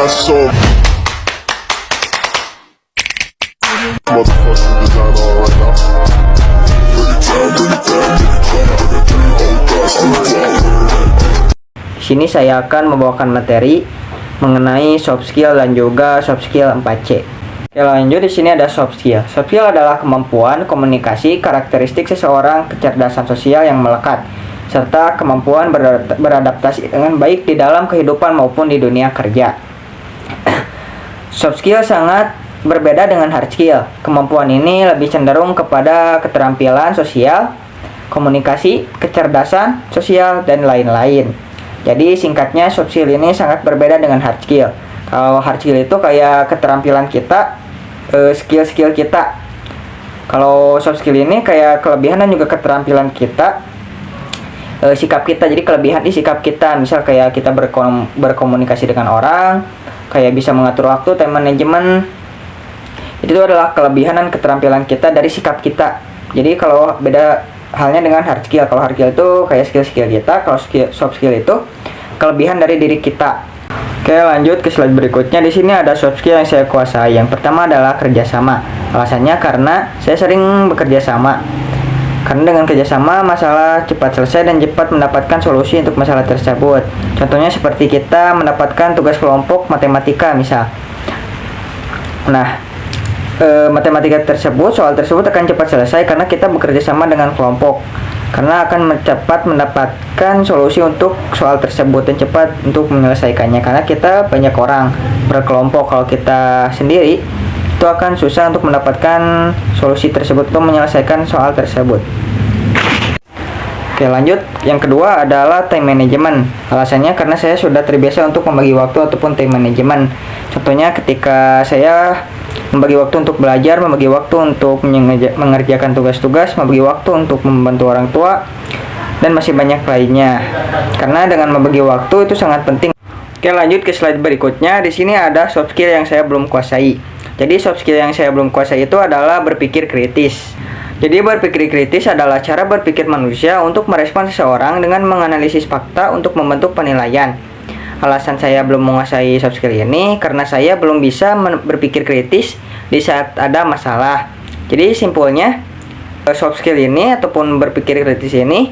so motherfucking design all right now. Bring it down, Di sini saya akan membawakan materi mengenai soft skill dan juga soft skill 4C. Oke, lanjut. Di sini ada soft skill. Soft skill adalah kemampuan komunikasi, karakteristik seseorang, kecerdasan sosial yang melekat, serta kemampuan beradaptasi dengan baik di dalam kehidupan maupun di dunia kerja. Soft skill sangat berbeda dengan hard skill. Kemampuan ini lebih cenderung kepada keterampilan sosial, komunikasi, kecerdasan sosial, dan lain-lain. Jadi singkatnya, soft skill ini sangat berbeda dengan hard skill. Kalau hard skill itu kayak keterampilan kita, skill-skill kita. Kalau soft skill ini kayak kelebihan dan juga keterampilan kita, sikap kita. Jadi kelebihan di sikap kita, misal kayak kita berkomunikasi dengan orang, kayak bisa mengatur waktu, time management. Itu adalah kelebihan dan keterampilan kita dari sikap kita. Jadi kalau beda halnya dengan hard skill. Kalau hard skill itu kayak skill-skill kita, kalau soft skill itu kelebihan dari diri kita. Oke, lanjut ke slide berikutnya. Di sini ada soft skill yang saya kuasai. Yang pertama adalah kerjasama. Alasannya karena saya sering bekerja sama. Karena dengan kerjasama, masalah cepat selesai dan cepat mendapatkan solusi untuk masalah tersebut. Contohnya seperti kita mendapatkan tugas kelompok matematika misal. Nah, matematika tersebut, soal tersebut akan cepat selesai karena kita bekerja sama dengan kelompok. Karena akan cepat mendapatkan solusi untuk soal tersebut dan cepat untuk menyelesaikannya. Karena kita banyak orang berkelompok. Kalau kita sendiri, itu akan susah untuk mendapatkan solusi tersebut untuk menyelesaikan soal tersebut. Oke, lanjut. Yang kedua adalah time management. Alasannya karena saya sudah terbiasa untuk membagi waktu ataupun time management. Contohnya ketika saya membagi waktu untuk belajar, membagi waktu untuk mengerjakan tugas-tugas, membagi waktu untuk membantu orang tua, dan masih banyak lainnya. Karena dengan membagi waktu itu sangat penting. Oke, lanjut ke slide berikutnya. Di sini ada soft skill yang saya belum kuasai. Jadi soft skill yang saya belum kuasai itu adalah berpikir kritis. Jadi berpikir kritis adalah cara berpikir manusia untuk merespon seseorang dengan menganalisis fakta untuk membentuk penilaian. Alasan saya belum menguasai soft skill ini karena saya belum bisa berpikir kritis di saat ada masalah. Jadi simpulnya, soft skill ini ataupun berpikir kritis ini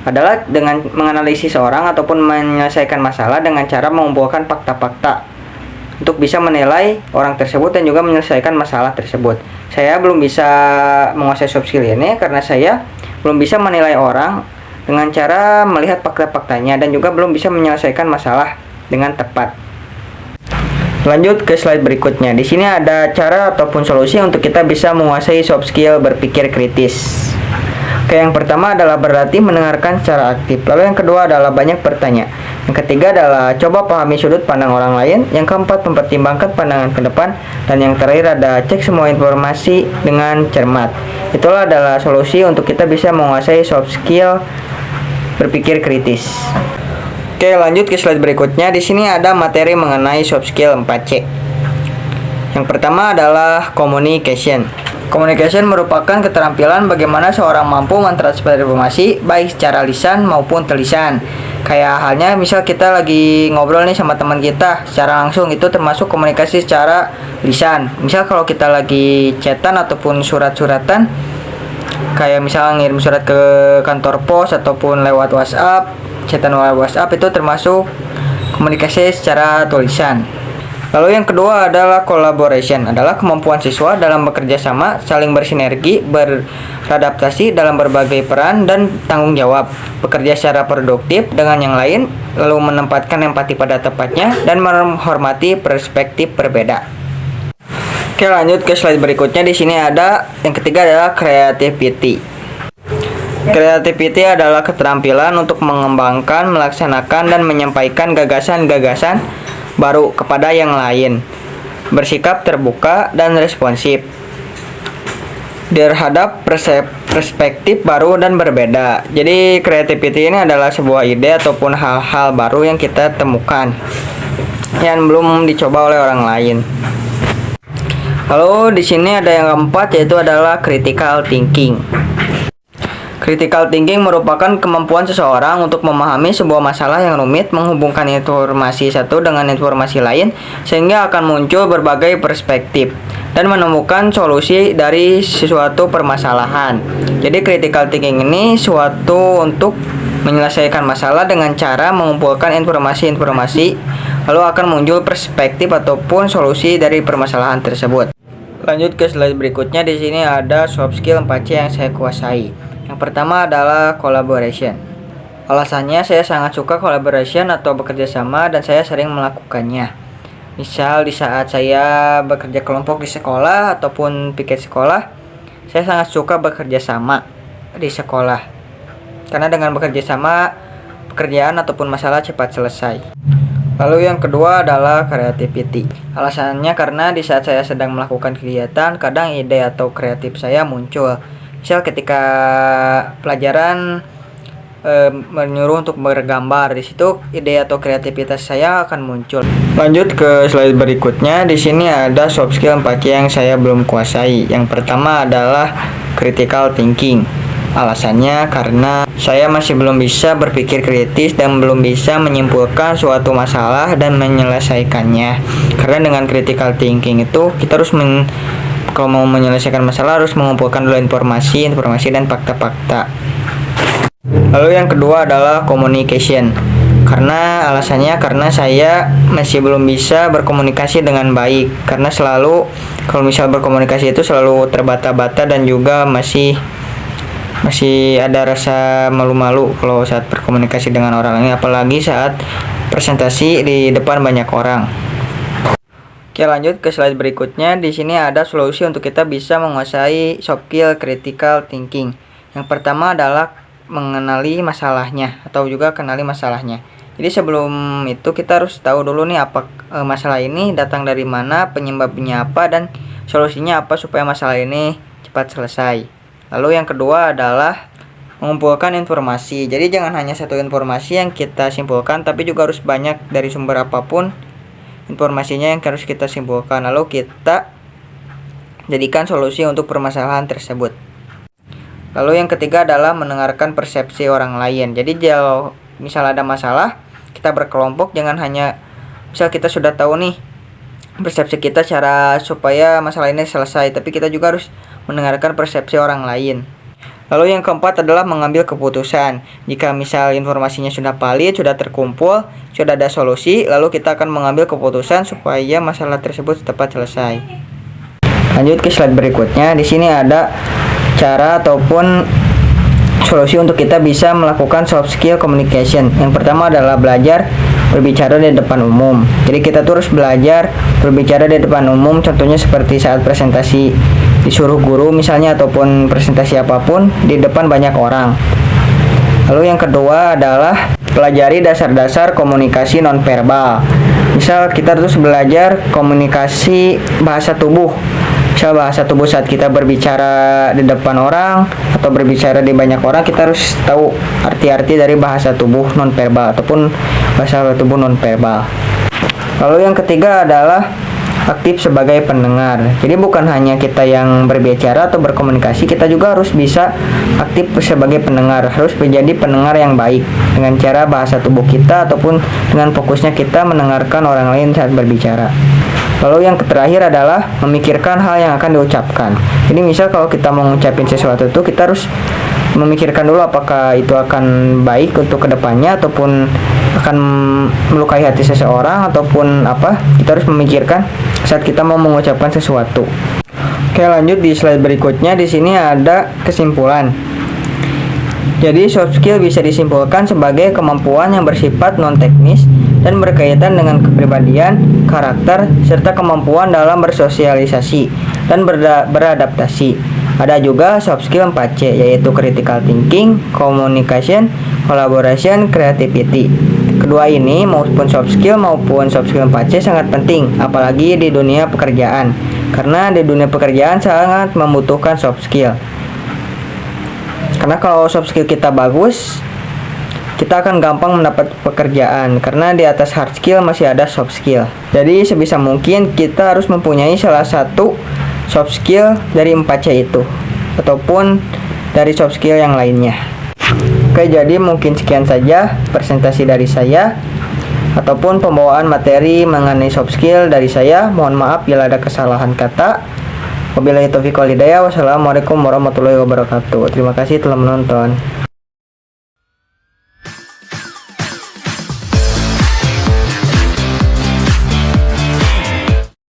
adalah dengan menganalisis seorang ataupun menyelesaikan masalah dengan cara mengumpulkan fakta-fakta untuk bisa menilai orang tersebut dan juga menyelesaikan masalah tersebut. Saya belum bisa menguasai soft skill ini karena saya belum bisa menilai orang dengan cara melihat fakta-faktanya dan juga belum bisa menyelesaikan masalah dengan tepat. Lanjut ke slide berikutnya. Di sini ada cara ataupun solusi untuk kita bisa menguasai soft skill berpikir kritis. Oke, yang pertama adalah berlatih mendengarkan secara aktif. Lalu yang kedua adalah banyak bertanya. Yang ketiga adalah coba pahami sudut pandang orang lain. Yang keempat, mempertimbangkan pandangan ke depan. Dan yang terakhir ada cek semua informasi dengan cermat. Itulah adalah solusi untuk kita bisa menguasai soft skill berpikir kritis. Oke, lanjut ke slide berikutnya. Di sini ada materi mengenai soft skill 4C. Yang pertama adalah communication. Communication merupakan keterampilan bagaimana seorang mampu mentransfer informasi baik secara lisan maupun tulisan. Kayak halnya misal kita lagi ngobrol nih sama teman kita secara langsung, itu termasuk komunikasi secara lisan. Misal kalau kita lagi chatan ataupun surat-suratan, kayak misal ngirim surat ke kantor pos ataupun lewat WhatsApp, chatan lewat WhatsApp, itu termasuk komunikasi secara tulisan. Lalu yang kedua adalah collaboration, adalah kemampuan siswa dalam bekerja sama, saling bersinergi, beradaptasi dalam berbagai peran dan tanggung jawab, bekerja secara produktif dengan yang lain, lalu menempatkan empati pada tempatnya dan menghormati perspektif berbeda. Oke, lanjut ke slide berikutnya. Di sini ada yang ketiga adalah creativity. Creativity adalah keterampilan untuk mengembangkan, melaksanakan dan menyampaikan gagasan-gagasan baru kepada yang lain, bersikap terbuka dan responsif terhadap perspektif baru dan berbeda. Jadi creativity ini adalah sebuah ide ataupun hal-hal baru yang kita temukan yang belum dicoba oleh orang lain. Lalu di sini ada yang keempat, yaitu adalah critical thinking. Critical thinking merupakan kemampuan seseorang untuk memahami sebuah masalah yang rumit, menghubungkan informasi satu dengan informasi lain, sehingga akan muncul berbagai perspektif dan menemukan solusi dari sesuatu permasalahan. Jadi critical thinking ini suatu untuk menyelesaikan masalah dengan cara mengumpulkan informasi-informasi, lalu akan muncul perspektif ataupun solusi dari permasalahan tersebut. Lanjut ke slide berikutnya. Di sini ada soft skill 4C yang saya kuasai. Yang pertama adalah collaboration. Alasannya saya sangat suka collaboration atau bekerja sama dan saya sering melakukannya. Misal di saat saya bekerja kelompok di sekolah ataupun piket sekolah, saya sangat suka bekerja sama di sekolah. Karena dengan bekerja sama, pekerjaan ataupun masalah cepat selesai. Lalu yang kedua adalah creativity. Alasannya karena di saat saya sedang melakukan kegiatan, kadang ide atau kreatif saya muncul. Misal ketika pelajaran menyuruh untuk bergambar, di situ ide atau kreativitas saya akan muncul. Lanjut ke slide berikutnya. Di sini ada soft skill 4C yang saya belum kuasai. Yang pertama adalah critical thinking. Alasannya karena saya masih belum bisa berpikir kritis dan belum bisa menyimpulkan suatu masalah dan menyelesaikannya. Karena dengan critical thinking itu kita harus kalau mau menyelesaikan masalah harus mengumpulkan dulu informasi dan fakta-fakta. Lalu yang kedua adalah communication. Alasannya karena saya masih belum bisa berkomunikasi dengan baik. Karena selalu kalau misal berkomunikasi itu selalu terbata-bata dan juga masih ada rasa malu-malu kalau saat berkomunikasi dengan orang lain, apalagi saat presentasi di depan banyak orang. Oke, lanjut ke slide berikutnya. Di sini ada solusi untuk kita bisa menguasai soft skill critical thinking. Yang pertama adalah mengenali masalahnya atau juga kenali masalahnya. Jadi sebelum itu kita harus tahu dulu nih apa masalah ini datang dari mana, penyebabnya apa, dan solusinya apa supaya masalah ini cepat selesai. Lalu yang kedua adalah mengumpulkan informasi. Jadi jangan hanya satu informasi yang kita simpulkan, tapi juga harus banyak dari sumber apapun informasinya yang harus kita simpulkan. Lalu kita jadikan solusi untuk permasalahan tersebut. Lalu yang ketiga adalah mendengarkan persepsi orang lain. Jadi kalau misal ada masalah, kita berkelompok, jangan hanya misal kita sudah tahu nih persepsi kita cara supaya masalah ini selesai, tapi kita juga harus mendengarkan persepsi orang lain. Lalu yang keempat adalah mengambil keputusan. Jika misal informasinya sudah valid, sudah terkumpul, sudah ada solusi, lalu kita akan mengambil keputusan supaya masalah tersebut cepat selesai. Lanjut ke slide berikutnya. Di sini ada cara ataupun solusi untuk kita bisa melakukan soft skill communication. Yang pertama adalah belajar berbicara di depan umum. Jadi kita terus belajar berbicara di depan umum, contohnya seperti saat presentasi disuruh guru misalnya, ataupun presentasi apapun di depan banyak orang. Lalu yang kedua adalah pelajari dasar-dasar komunikasi nonverbal. Misal kita terus belajar komunikasi bahasa tubuh. Misal bahasa tubuh saat kita berbicara di depan orang atau berbicara di banyak orang, kita harus tahu arti-arti dari bahasa tubuh nonverbal ataupun bahasa tubuh nonverbal. Lalu yang ketiga adalah aktif sebagai pendengar. Jadi bukan hanya kita yang berbicara atau berkomunikasi, kita juga harus bisa aktif sebagai pendengar. Harus menjadi pendengar yang baik dengan cara bahasa tubuh kita ataupun dengan fokusnya kita mendengarkan orang lain saat berbicara. Lalu yang terakhir adalah memikirkan hal yang akan diucapkan. Jadi misal kalau kita mau ngucapin sesuatu itu, kita harus memikirkan dulu apakah itu akan baik untuk kedepannya ataupun akan melukai hati seseorang ataupun apa. Kita harus memikirkan saat kita mau mengucapkan sesuatu. Oke, lanjut di slide berikutnya. Di sini ada kesimpulan. Jadi soft skill bisa disimpulkan sebagai kemampuan yang bersifat non teknis dan berkaitan dengan kepribadian, karakter, serta kemampuan dalam bersosialisasi dan beradaptasi. Ada juga soft skill 4C, yaitu critical thinking, communication, collaboration, creativity. Kedua ini maupun soft skill 4C sangat penting, apalagi di dunia pekerjaan. Karena di dunia pekerjaan sangat membutuhkan soft skill. Karena kalau soft skill kita bagus, kita akan gampang mendapat pekerjaan. Karena di atas hard skill masih ada soft skill. Jadi sebisa mungkin kita harus mempunyai salah satu soft skill dari 4C itu, ataupun dari soft skill yang lainnya. Oke, jadi mungkin sekian saja presentasi dari saya ataupun pembawaan materi mengenai soft skill dari saya. Mohon maaf bila ada kesalahan kata. Wabillahi taufiq wal hidayah. Wassalamualaikum warahmatullahi wabarakatuh. Terima kasih telah menonton.